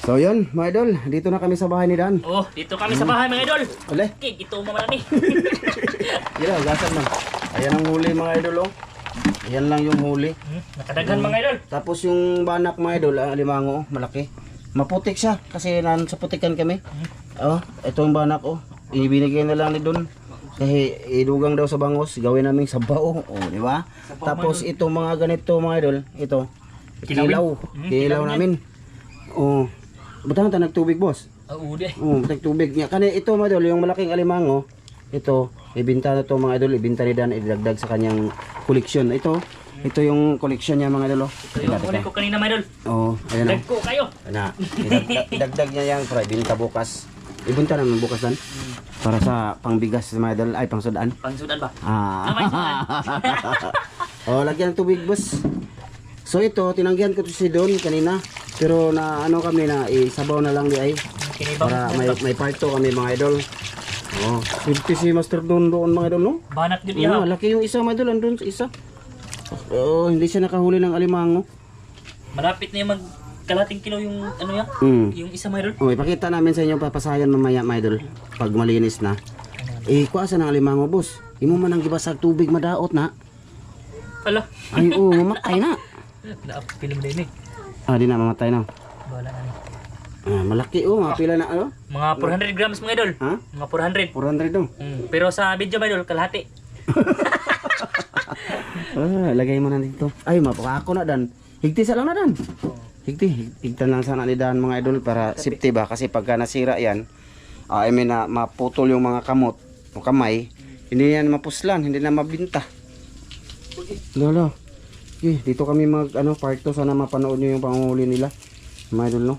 So yun, mga idol, dito na kami sa bahay ni Dan. Oh, dito kami sa bahay mga idol. Uli, Okay, ito mo marami. yun, gasan lang. Ayan ang huli mga idol, oh. Ayan lang yung huli. Nakadaghan mga idol. Tapos yung banak mga idol, alimango, oh, malaki. Maputik siya, kasi sa putikan kami. Oh, ito yung banak, oh. Ibinigay na lang ni Don. Kasi idugang daw sa bangos, gawin namin sabaw, oh, di ba? Tapos ito mga ganito mga idol, ito. Kilaw, kilaw namin. Oh. Butang ta nagtubig, boss. Oo, di. Oh, tubig niya. Kani ito mga idol, yung malaking alimango, ito, ibenta na to mga idol, ibenta ni Dan, idagdag sa kanyang koleksyon. Ito yung koleksyon niya mga idol. Ito yung huli ko kanina mga idol. Oh, ayan na. Dagko kayo. Na, idagdag niya yan para ibenta bukas. Ibenta naman bukas Dan. Para sa pangbigas mga idol, ay pangsudaan. Pangsudan ba? Ah. May sudan. Oh, lagyan ng tubig, boss. So ito, tinanggihan ko to si Don kanina. Pero na ano kami na isabaw na lang di ay. Para may parto kami mga idol. Oh, safety si Master Don doon mga idol, no? Banak din Oh, iya. laki yung isa mga idol, andun sa isa. Oh, hindi siya nakahuli ng alimango. Malapit na yung kalating kilo yung ano yan. Yung isa mga idol. Oh, ipakita namin sa inyo papasayan mamaya mga idol. Pag malinis na. Kuha sa ng alimango, boss. Imo man ang gibasag tubig madaot na. Ala. Ay, oh, mamatay na. Naapil mo din eh. Ah, di na mamatay na. Bala na ni. Ah, malaki oh, mga pila na ano? Mga 400 grams mga idol. Ha? Mga 400. 400 dong. Pero sa video mga idol, kalahati. Ah, lagay mo na dito. Ay, mapaka ako na Dan. Higti sa lang na Dan. Higtan lang sana ni Dan mga idol para safety ba kasi pagka nasira yan, I mean na maputol yung mga kamot o kamay, hindi yan mapuslan, hindi na mabinta. Lolo. Dito kami parto, sana mapanood nyo yung panghuli nila. Mga idol, no?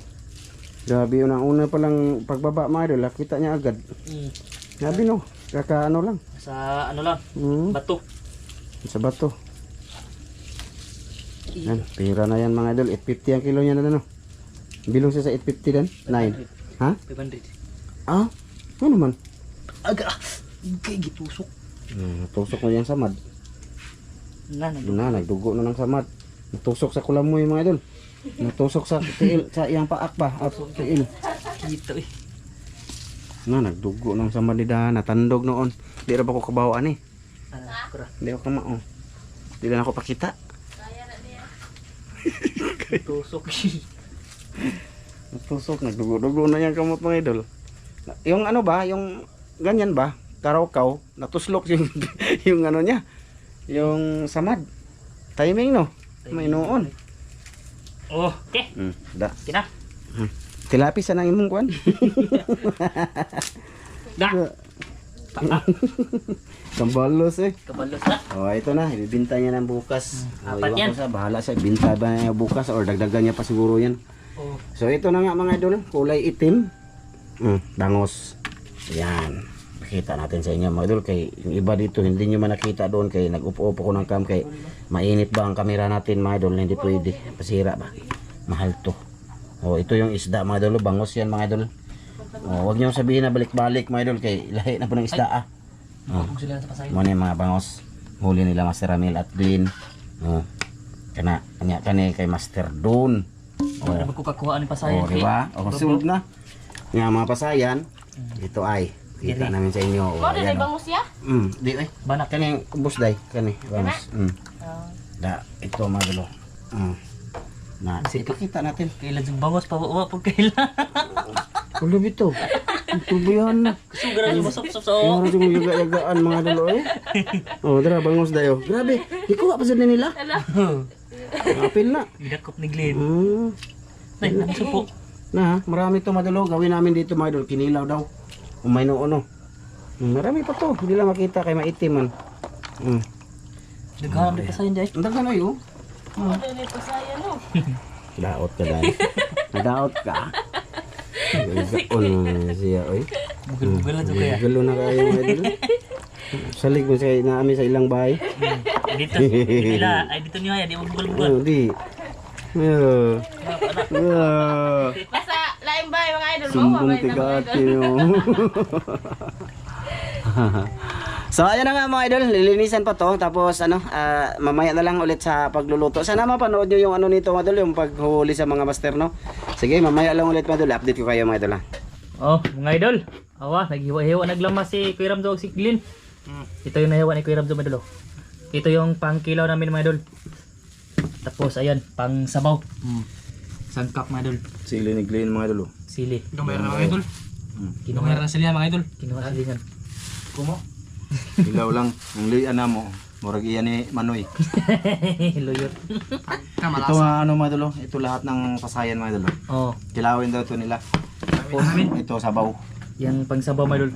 Grabe yun, ang una palang pagbaba mga idol, kita niya agad. Grabe no, kaka ano lang. Sa ano lang, bato. Sa bato. Yan, pira na yan mga idol. 850 ang kilo niya na no. Bilong siya sa 850 din. 9. Ha? 500. Ah? Ano naman? Aga. Kay gitusok. Tusok mo yan sa mad. Nagdugo na ng samad. Natusok sa kulamoy mga idol. Natusok sa tiil, sa iyang paak ba? At tiil. Dito eh. Nagdugo ng samad ni Dan. Natandog noon. Di na ba ko kabawaan eh. Hindi ako kamao. Di na ako pakita. Tusok. Natusok, nagdugo-dugo na yan kamot mga idol. Yung ano ba, yung ganyan ba, karaw-kaw, natuslok yung, yung ano niya, yung samad. Timing no, may noon. Oh, okay. Da. Kina. Tilapis na imong kuan. Da. Kambalos eh. Kabalos na. Oh, ito na, ibibinta niya ng bukas. Apat Iwan yan. ko sa bahala siya, binta ba niya bukas or dagdagan niya pa siguro yan. Oh. So ito na nga mga idol, kulay itim. Bangos. Yan. Makita natin sa inyo mga idol, kay yung iba dito hindi nyo man nakita doon kay nag-upo-upo ko ng cam kay mainit ba ang kamera natin mga idol, hindi pwede. Pasira ba? Mahal to. Oh, ito yung isda mga idol, bangos yan mga idol. Oh, wag niyo sabihin na balik-balik mga idol kay lahi na po ng isda ah. Oh. Kung sila sa pasayo. Mo yung mga bangos. Huli nila Master Ramil at Glenn. Oh. Kanya kay Master Don. Oh. Ano ko kakuha ni pasayo? Oh, di ba? O, sunod na. Nga mga pasayan, ito ay kita namin sa inyo. Mo din ay bangus ya? Di ay. Banak. Kani ubos day, kani bangus. Da ito mga dulo. Na, ipakita natin. Kailan yung bangos pa wa pag kailan. Ulo bito. Tubuyan na. Sugaran yung masop-sop sa Ano yung yaga-yagaan mga dulo eh. Oh, dara bangus dayo. Grabe. Ikuha pa sa nila. Apil na. Gidakop ni Glenn. Nay, nasupo. Na, marami to madulo. Gawin namin dito mga idol. Kinilaw daw. Umay no ono. Marami pa to. Hindi lang makita kay maitim man. Naghanap ni pasayo dai. Ang dagan ayo. Mo din ay pasaya no. Daot ka dahil. Daot ka. Gaon siya oy. Bugel-bugel na to kaya. Galo na kayo mga idol. Salig mo sa naami sa ilang bahay. Dito nila, ay dito niya di mo bugel-bugel. Oh, di. Basta lain ba mga idol mo? Sumbong tigati mo. So ayan na nga mga idol, lilinisan pa to. Tapos mamaya na lang ulit sa pagluluto. Sana mapanood nyo yung ano nito mga idol, yung paghuli sa mga master, no? Sige, mamaya lang ulit mga idol, update ko kayo mga idol ha. Oh, mga idol. Awa, naghiwa-hiwa naglamas si Kuya Ramzo si Glyn. Ito yung nahiwa ni Kuya Ramzo mga idol. Oh. Ito yung pangkilaw namin mga idol. Tapos ayan, pang sabaw. Sangkap mga idol. Sili ni Glenn mga idol. Sili. Gamay na mga idol. Kinuha Gamay na sila mga idol. Kinuha silingan. Kumo. Ilaw lang, ang lian na mo. Murag iyan ni Manoy. Luyot. Ito nga ano mga idol, ito lahat ng pasayan mga idol. Oh, Kilawin daw ito nila. tapos Ito sabaw. yung pang sabaw mga idol.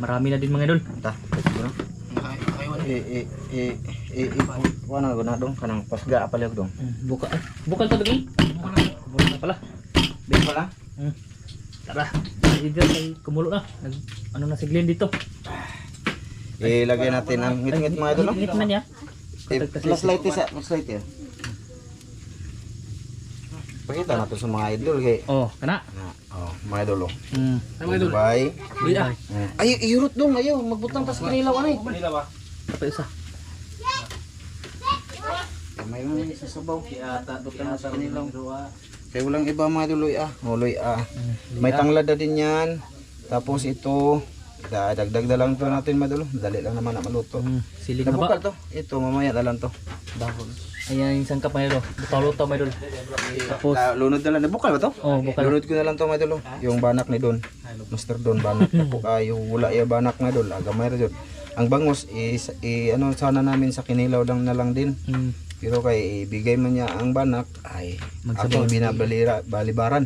Marami na din mga idol. Ta. Wala na dong kanang pasga apalog dong. Buka. Bukal to dong. Bukal na pala. Di pala. Tara. Dito ay kumulo na. Ano na si Glenn dito? Ilagay natin ang ngit-ngit mga idol. No? Init man niya. Flashlight sa flashlight yan. Pakita natin sa mga idol kay. Oh, kana. Mga idol oh. Mga idol. Bye. Buya. Ay, iurot dong ayo, magbutang tas kinilaw ano eh. Manila ba? Apa isa? May mga isa sabaw. Ata butang sa kinilaw. Kaya walang iba mga idol Huloy May tanglad na din yan. Tapos ito, dagdag na lang to natin mga idol. Dali lang naman na maluto. Siling na ba? Nabukal to. Ito mamaya na lang to. Dahon. Ayan yung sangkap mga idol. Butaw-lutaw mga idol. Tapos, Lunod na lang. Nabukal ba to? oh, bukal. Lunod ko na lang to mga idol. Yung banak ni Don. Master Don banak. Yung wala yung banak mga idol. Agamay ra jud. Ang bangos is ano sana namin sa kinilaw lang na lang din. Pero kay ibigay man niya ang banak ay Magsabaw. aking balibaran.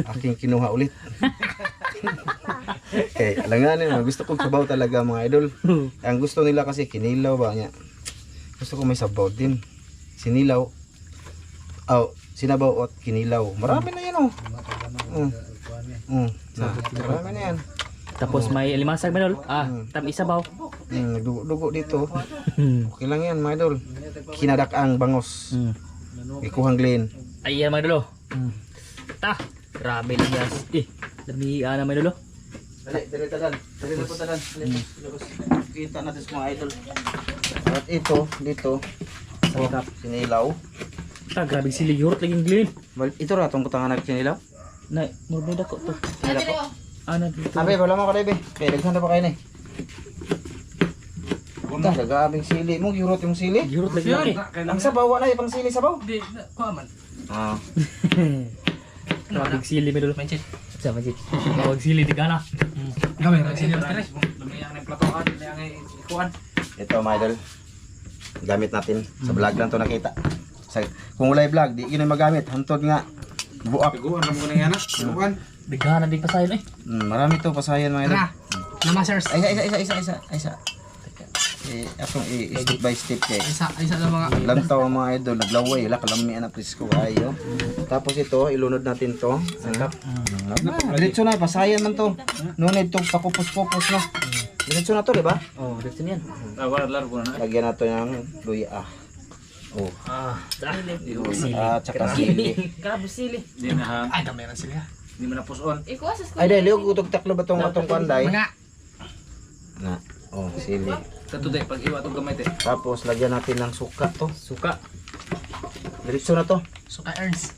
Aking kinuha ulit. Alanganin mo, gusto kong sabaw talaga mga idol. Ang gusto nila kasi kinilaw ba niya. Gusto ko may sabaw din. Sinilaw. Sinabaw at kinilaw. Marami na yan oh. Marami na yan. Tapos may alimasag mga idol. Tam isabaw. Nagdugo dito. Okay lang yan mga idol. Kinadak ang bangos. Ikuhang Glenn. Ayan mga idol. Ta. Grabe lang yan. Dami na mga idol. Dali tadan. Dali na po tadan. Kita natin sa mga idol. At ito, dito. Sangkap. Sinilaw. Ta, grabe sili. Yurot laging Glenn. Ito ra itong kutangan na sinilaw. Na, murmuda ko to. Sinilaw po. Na dito. Abe, wala mo ka Lebe. Kaya daghan na pa kayo na eh. Punta, gagabing sili. Mong yurot yung sili. Yurot lagi laki. Ang sabaw, wala yung pang sili sabaw. Di, kuha man. Grabe sili mga idol. Manchit. Sa majid. Tawag sili di gana. Gamay na sila. Lumayang ng platoan, lumayang ng ikuan. Ito mga idol. Gamit natin. Sa vlog lang to nakita. Kung wala yung vlog, di yun yung magamit. Hantod nga. Buak. Piguan mo na yan. Ikuan. Bigana din pasayon eh. Marami to pasayan mga idol. Tara. Namasers. Isa. Atong step by step kay. Isa na mga. Lantaw ang mga idol, naglaway, wala kalami na presko ayo. Tapos ito, ilunod natin to. Sangkap. Diretso na, pasayan man to. No need to pakupos-pupos no. Diretso na to, di ba? Oh, dito niyan. Lagyan nato ng luya. Sili. Tsaka sili. Grabe sili. Ay, gamay na sila. Ikuha sa Ay, dahil yung utog taklo ba tong atong panday? Mga. Na. Sili. Katuday, pag iwa itong gamay te. Tapos lagyan natin ng suka to. Suka. Diretso na to. Suka Ernst.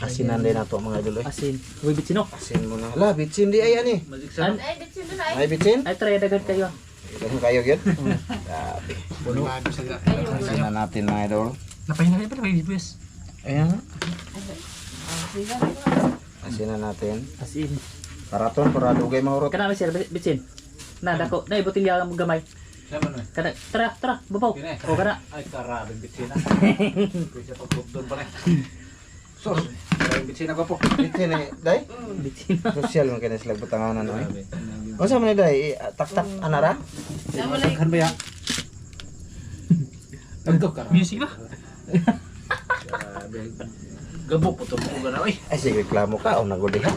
Asinan din nato mga idol. Asin. Uy, bitsino. Asin mo na. Hala, bitsin di ay ani. An? Ay, dito na ay. Ay bitsin? Ay, try dagan kayo. Ito kayo yun. Grabe. Bago sila. Asinan natin mga idol. Napahinga rin pa na bibis. Ayan. Asinan natin. Asin. Karaton para dugay mahurot. Kana may sir bitsin. Na dako, na ibotilya mo gamay. Kana, tara, babaw. O kana. Ay, karabing bitsin na. Bisa pagpupdon pa rin. Sos, karabing bitsin na po. Bitsin eh, day? Bitsin. Social man kaya sila butanganan ay. O sa man day, tak anara? Kan ba ya? Music ba? Gabok putol mo gana oy. Ay sige reklamo ka o nagudi ha.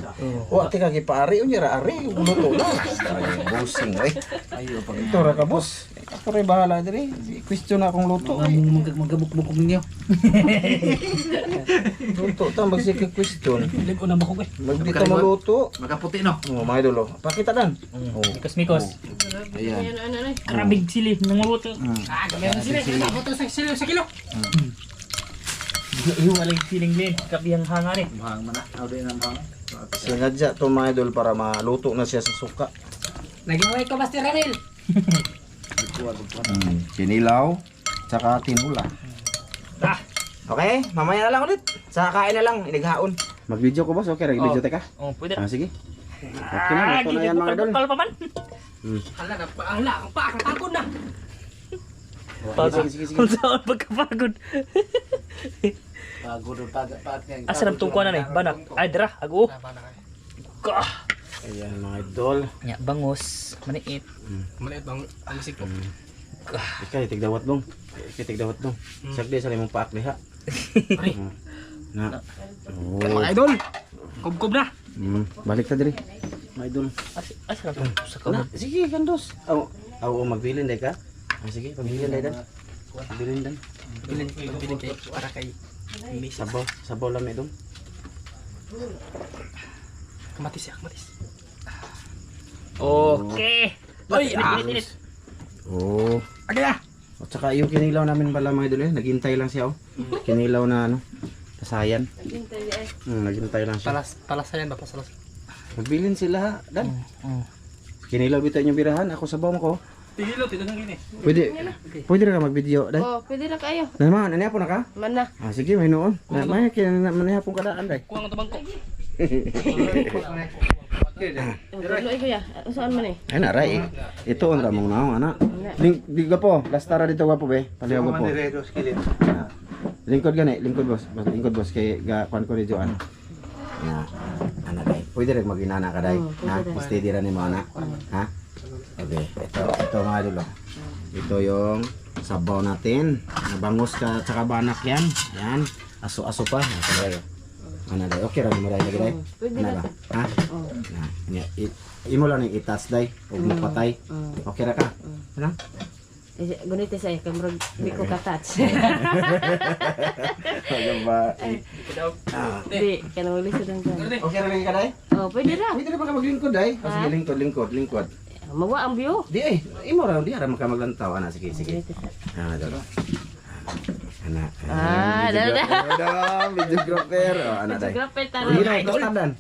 Wa ti ka gipaari unya ra ari luto na. Ay busing oy. Ayo pag Ito ra ka boss. Ako rin bahala diri. Question akong luto ay. magabok-bok ninyo. Luto ta magsige question. Ligo na bako eh. Magdi ta maluto. Magaputi no. Oh, mga idol oh. Pakita dan. Oh. Mikos-mikos. Ayan. Ano. Karabig sili ng luto. Gamay na sila. Foto sa kilo. Iwalay siling Glenn. Kapiyang hanga ni. Mahang mana. Auday na mahang. Sinadya to mga idol para maluto na siya sa suka. Naging ko Master Ramil. Kinilaw, tsaka tinula. Ah, Okay, mamaya na lang ulit. Sa kain na lang, inighaon. Mag-video ko boss, okay? Nag-video teka? oh, pwede na. Ah, sige. Okay na, ito na yan mga idol. Bukal pa man. Hala, ang pa, katagod na. Sige. Kung saan pagkapagod. Pagod pagat Asa nam tungkuan na ni? Banak. Ay, dira. Ago. Kah. Ayan mga idol. Nya, bangus. Maniit. Maliit bang ang siko. Ikaw, tigdawat dong. Tigdawat dong. Sakdi sa limang paak diha. Na. Oh. Mga idol. Kubkob na. Balik ta diri. Mga idol. Asa nam sa Na, kauna. sige, gandos. Aw, magbilin day ka. Ah, sige, pagbilin day dan. Bilin dan. Bilin kay para kay Miss. Sabaw lang dong. Kamatis ya, kamatis. Okay. Oy, Init. Oh. Agay na. At saka yung kinilaw namin pala mga idol naghintay lang siya oh. Kinilaw na ano, kasayan. Naghintay lang siya. Palasayan ba pasalas? Magbilin sila ha, dan. Kinilaw bitaw yung birahan, ako sabaw mo ko. Tigilo, tinugang gini. Pwede na ka mag-video, dan. Oh, pwede na kayo. Naman, nangyapon na ka? Mana? Ah, sige, may noon. May mangyapon ka daan, day. Kuwang tabang ko. Tuloy ko ya. Saan man eh? Ay, naray. Ito ang ramong naong, anak. Di gapo, lastara dito gapo, be. Palihaw gapo. Lingkod gani, lingkod boss. Lingkod boss, kay kuan ko ni Joan. Na, ana day. Pwede rin mag-inana ka day. Ha? Steady rin mo, anak. Ha? Okay, ito mga idol. Ito yung sabaw natin. Nabangus ka, tsaka banak yan. Yan. Aso-aso pa. Ano day? Okay rin mo day lagi day? Pwede Ano na. ba? Ha? Na, imo lang yung itas day. Huwag mo patay. Okay ra ka? Ano? Gunit saya kay murag di ko ka-touch. Ano ba? Di, kanang ulit sa danggan. Okay ra ka day? Oh, pwede ra. Pwede na ba ka maglingkod day? O sige, lingkod. Mawa ang view. Di imo ra di ara maka maglantaw ana sige. Ah, dalo. Ana. Videographer. Oh, ana day. Grabe ta. Hindi na plastadan.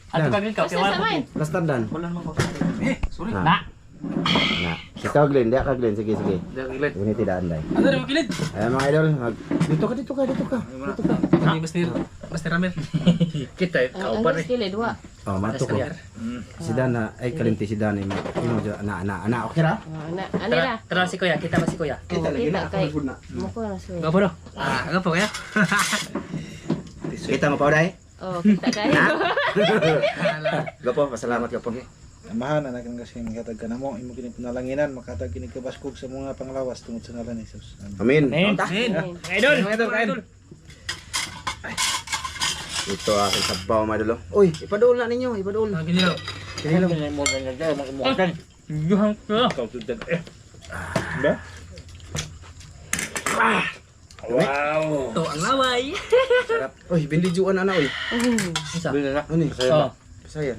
Ato kagin ka. Basta sa main. Plastadan. Wala naman ko. Sorry. Na. Ikaw Glenn, dia ka Glenn, sige. Dagilit. Ini tidak andai. Ano rin magilid? Ayan mga idol, dito ka. Ano Master Ramil? Kita Ang skile dua. Oh, mato ko. Si Dana, ay kalimti si Dana. Imo jo ana, okay ra? Ano ra? Tara si Kuya. Kita ba si Kuya? Kita lagi na kay. ako na. Muko na suy. Gapo no? Gapo kaya? Kita mo pa dai? Oh, kita kay. Gapo, pasalamat gapo. Amahan anak ng kasing katag ka na mo imo kini pinalanginan makatag kini kabaskog sa mga panglawas tungod sa ngalan ni Jesus. Amin. Amen. Idol. Ito aking sabaw mga idol. Uy, ipadol na ninyo, ipadol. Ginilaw. Kinilaw. Yuhang ka. Wow. To ang laway. Sarap. Uy, bindijuan ana uy. Isa. Ano ni? Oh, Saya.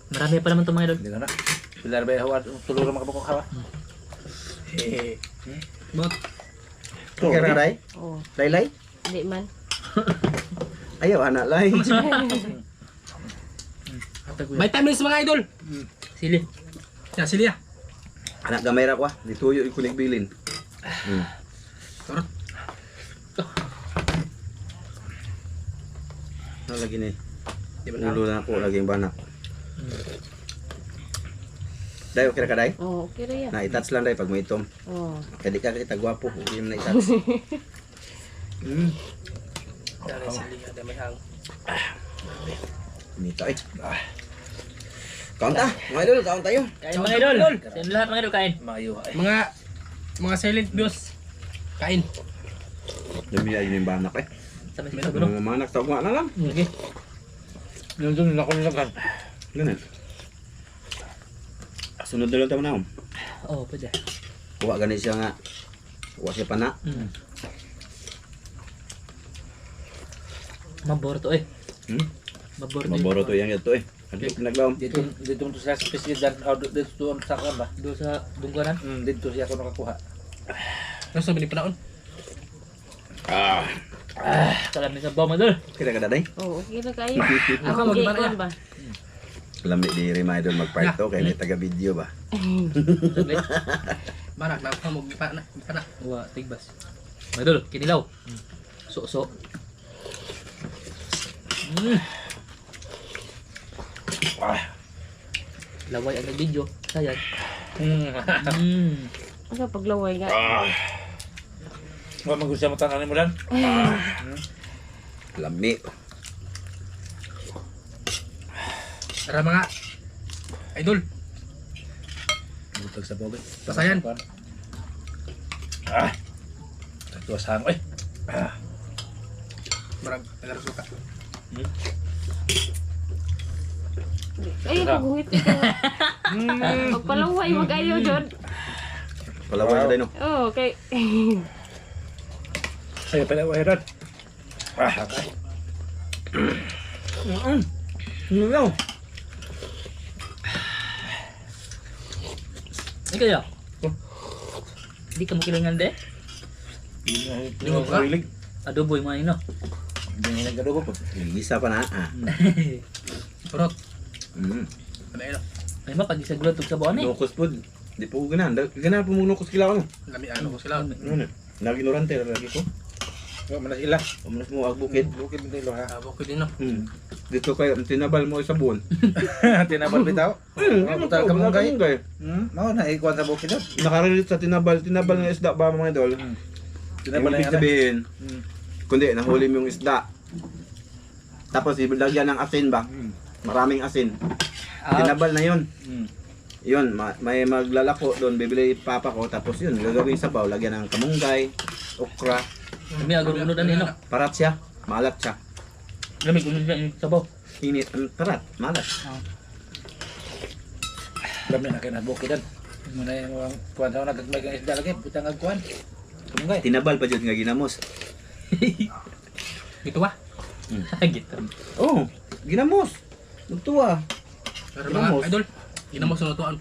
marami pa naman to mga idol. Dili na. Pilar ba hawat tulura makabako hawa. Bot. Okay ra dai? Oh, Laylay? di man. Ayaw anak lay. Vitamins mga idol. Sili. Ya sili ya. Anak gamay ra ko, dituyo ikulig bilin. Turut. Ano lagi ni? Ulo na ako lagi yung banak. Day, okay ra ka day? Oh, okay ra ya. Na i-touch lang day pag may itom. Oh. Kadi ka kita gwapo, hindi mo na i-touch. Dali sili ada may hang. Nito eh. Kaon ta, mga idol, kaon tayo. Kain mga idol. Sa lahat mga idol kain. Mayo ay. Mga silent views. Kain. Dami ay yung banak eh. Sa may sito no. Mga manak tawag nga na lang. Sige. Yun doon ako nilagan. Ganun. Sunod na lang tayo na. Oh, pwede. Kuha ganit siya nga. Kuha siya pa na. Maboro to eh. Maboro to. Maboro to yang ito eh. Ano pinaglawom? Dito to sa special dito doon sa kan ba? Doon sa dungganan. Dito siya ako nakakuha. Ano sa binipanaon? Salam ni sabaw madol. Kita ka daday? Oo, okay na kayo. Ako, Ako magibara gayon na. ba? Lami di reminder mag-part to kaya may taga-video ba? Saglit. Manak na ako magpana. Wa tigbas. Madol, kinilaw. So. Laway ang nag-video. Sayang. Ano paglaway nga? Wa magusa matanan mo dan. Lami. Tara mga idol. Butag sa bogey. Pasayan. Tuwa sa hangin. Marag taga-suka. Ay, kagungit ito. Pagpalaway, mag-ayaw dyan. Palaway na day no. Oo, okay. Ay, pala wahiran. Okay. Ano Ay kaya. Di ka mo kailangan de. Hindi mo ba? Adobo yung mga ino. Hindi na nagadugo po. Isa pa na. Purot. Mm. Ano ilo? Ay ma pag isaglo tug sa buwan eh. Nukos po. Di po ganan. Ganan po mong nukos kilaw no. Lami ano ko sila. Ano? Lagi norante lagi ko. Wa manas ila. Umanas mo ag bukid. Bukid mo ilo ha. Bukid din no. Dito kayo tinabal mo sa buwan. Tinabal bitaw. Butal ka mong gay. Mao na ikuan sa bukid daw. Nakarilit sa tinabal nga isda ba mga idol? Tinabal na Ibig yan. sabihin, kundi nahuli mo yung isda. Tapos ilagyan ng asin ba? Maraming asin. Tinabal na yun. Yun, may maglalako doon, bibili papa ko, tapos yun, gagawin sa baw, lagyan ng kamunggay, okra, Kami agad unod ani no. parat siya, malat siya. Kami unod yung sabaw. Init ang parat, malat. Dami na kay na bukidan. Muna yung kuan sa nagagmay kang isda lagi, butang agkuan. Kumungay. Tinabal pa dyan nga ginamos. Ito ba? Gitu. Oh, ginamos. Nagtuwa. Tara Ginamos. mga idol. Ginamos na tuan.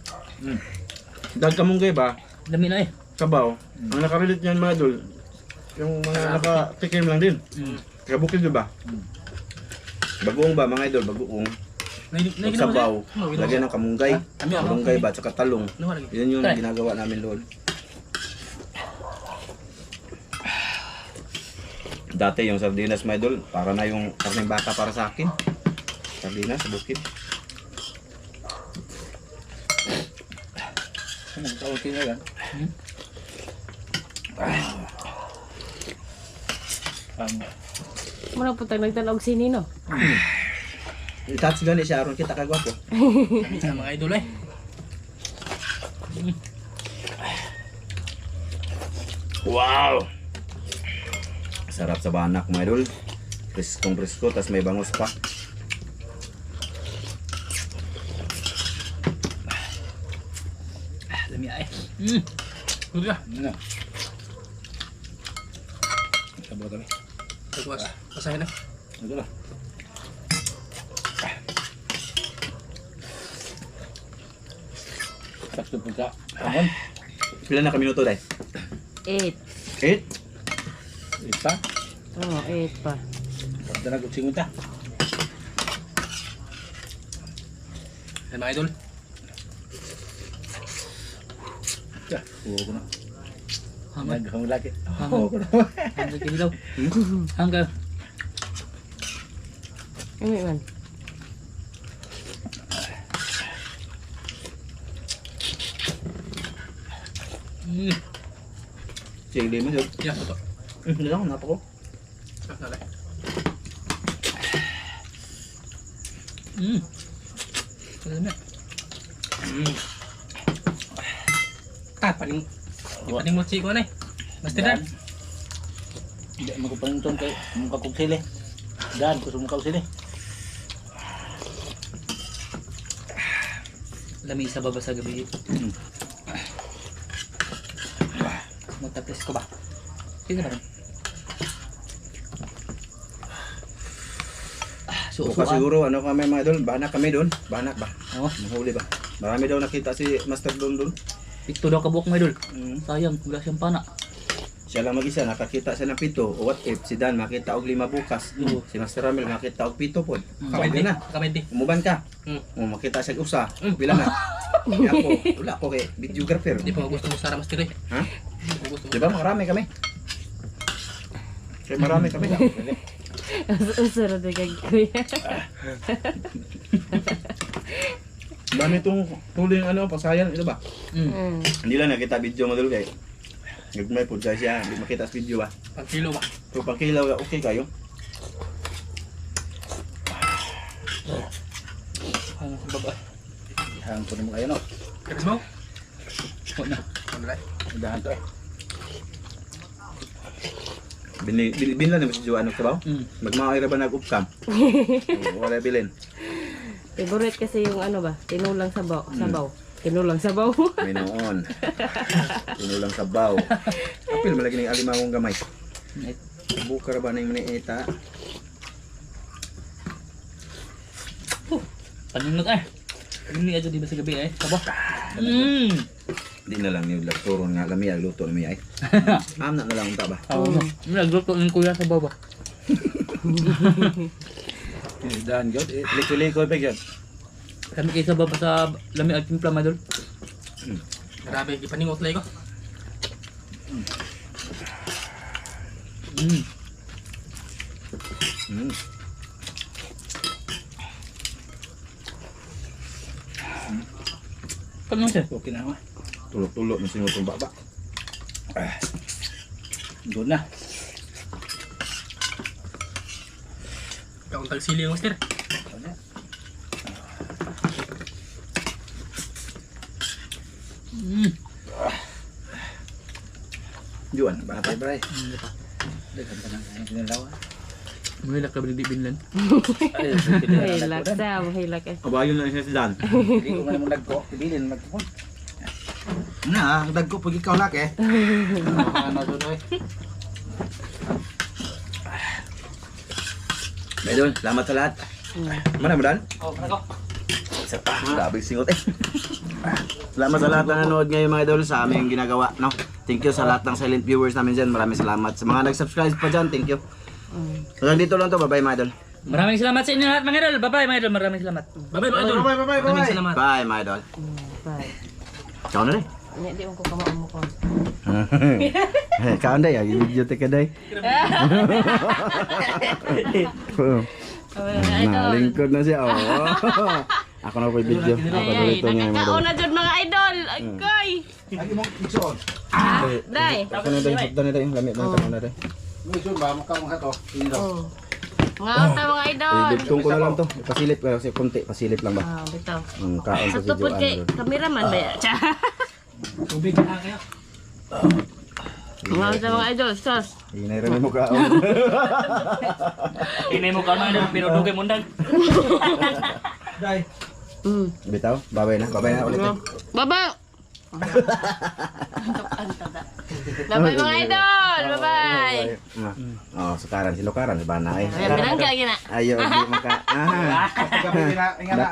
Dahil kamunggay ba, Dami na eh. sabaw, ang nakarelate niyan mga idol, yung mga nakatikim lang din. Kabukid ba? Bagoong ba mga idol, bagoong. Pag sabaw, lagyan ng kamunggay, kamunggay ba, tsaka talong. Yun yung ginagawa namin doon. Dati yung sardinas mga idol, para na yung karneng baka para sa akin. Sardinas sa bukid. Ano tawag kinyo yan? Muna po tayo nagtanog sini, no? I-touch gani siya, aron kita kagwapo. Sa mga idol eh. Wow! Sarap sa banak mga idol. Preskong presko, tas may bangus pa. Dami ay. Kuya. Ano? Sabaw kami. Tuwas. Pasahin na. Ito lang. Sakto po ka. Amon. Pila na ka minuto dai? 8. 8? Isa. Oo, 8 pa. Pagda na kutsingon ta. Yan mga idol. Ya, uwo ko na. Hanggang. Naghang laki. Hanggang. Uwo ko na. Hanggang kinilaw. Hanggang. Ano man? Sige, di mo yun. Yan, ito. Hindi lang, napa ko. Nalay. Dami. Paning mo si ko na eh. Master Dan. Hindi mo ko panunton kay mukha kong sili. Dan ko sa mukha kong sili. Lami sa baba sa gabi. Magtapos ko ba? Sige na rin. Bukas siguro ano kami mga idol, banak kami doon. Banak ba? Oo. Mahuli ba? Marami daw nakita si Master doon. Ito daw kabuok mga idol. Sayang, wala siyang pana. Siya lang mag-isa, nakakita siya ng 7. O what if si Dan makita og 5 bukas. Si Master Ramil makita og 7 po. Kamay na. Kamay Umuban ka. O makita siya usa. Bila na. Ako, wala ko kay videographer. Hindi pa gusto mo Sara Master eh. Ha? Di ba marami kami? Kaya marami kami. Usuro din kay kuya. Dami itong tuling ano, pasayan, ito ba? Hindi lang nakita video mo dulu kay. Nagmay po siya, hindi makita sa video ba? Pang kilo ba? So pang kilaw, okay kayo? Ano sa baba? Hang ko mo kayo no. Kapis mo? Wala na. Dahan to eh. Binlan na mo si Joanne sa baw? Magmaoy ra ba nag-upcam? Wala bilin. Favorite kasi yung ano ba? Tinulang sabaw. Sabaw. Tinulang sabaw. May noon. Tinulang sabaw. Apil malagi ning alimawong gamay. Buka ra ba ning maniita? Paninot eh. Ini aja di basa gabi eh. Sabo. Di na lang ni turon nga lami luto na mi ay. Amna na lang unta ba? Oo. Nagluto ng kuya sa baba. Dan gyud, liko-liko pa gyud. Kami kayo sa baba sa lami at timpla madol. Grabe, ipaningot lang ko. Kamu siya? Okay na ha. Tulok-tulok na sinutong baba. Doon na. Kaung tagsili yung master. Juan, batay bray. Dagan pa nang kinalaw. Mahilak ka ba di binlan? Hilak sa, hilak eh. Abayon na siya si Dan. Hindi ko man mo nagko, ibilin magkon. Na, ang dagko pag ikaw lak eh. Ano doon eh. Medol, salamat sa lahat. Mana mo Dan? Oh, nako. Isa pa, grabe singot eh. Salamat sa lahat na nanood ngayon mga idol sa aming ginagawa, no? Thank you sa lahat ng silent viewers namin dyan. Maraming salamat. Sa mga nag-subscribe pa dyan, thank you. Hanggang dito lang to. Bye-bye mga idol. Maraming salamat sa inyo lahat mga idol. Bye-bye mga idol. Maraming salamat. Bye-bye mga idol. Bye. Maraming salamat. Bye mga idol. Bye. Ciao na rin. Hindi ko kamao mo ko. Kaon day, video te ka day. Nalingkod na siya. Oh. Ako na po yung video. Ako na rito niya mga idol. Nakakaon na dyan mga idol. Agay. Ay mo igsoon. Day. Ako na din, hapdan na rin. Lamit na ito na rin. Mo igsoon ba mo ka mo hato. Ini daw. Oh. Mga unta mga idol. Dugtong ko na lang to. Pasilip kasi konti. Pasilip lang ba? Ah, bitaw. Kaon Sa ko si tupod kay Joanne. cameraman ba ya? Cha. Tubig na kayo. Mga unta mga idol. Sos. Hinay rin mo kaon. Inay mo ka mga idol. Pero dugay mundag. Dai. Bitaw, babay na ulit. Baba. Bye mga idol. Bye-bye. Oh, sukaran si Lukaran, sa bana eh. Ayan, bilang ka lagi na. Ayo, di maka. Ah. Gabi na ingala.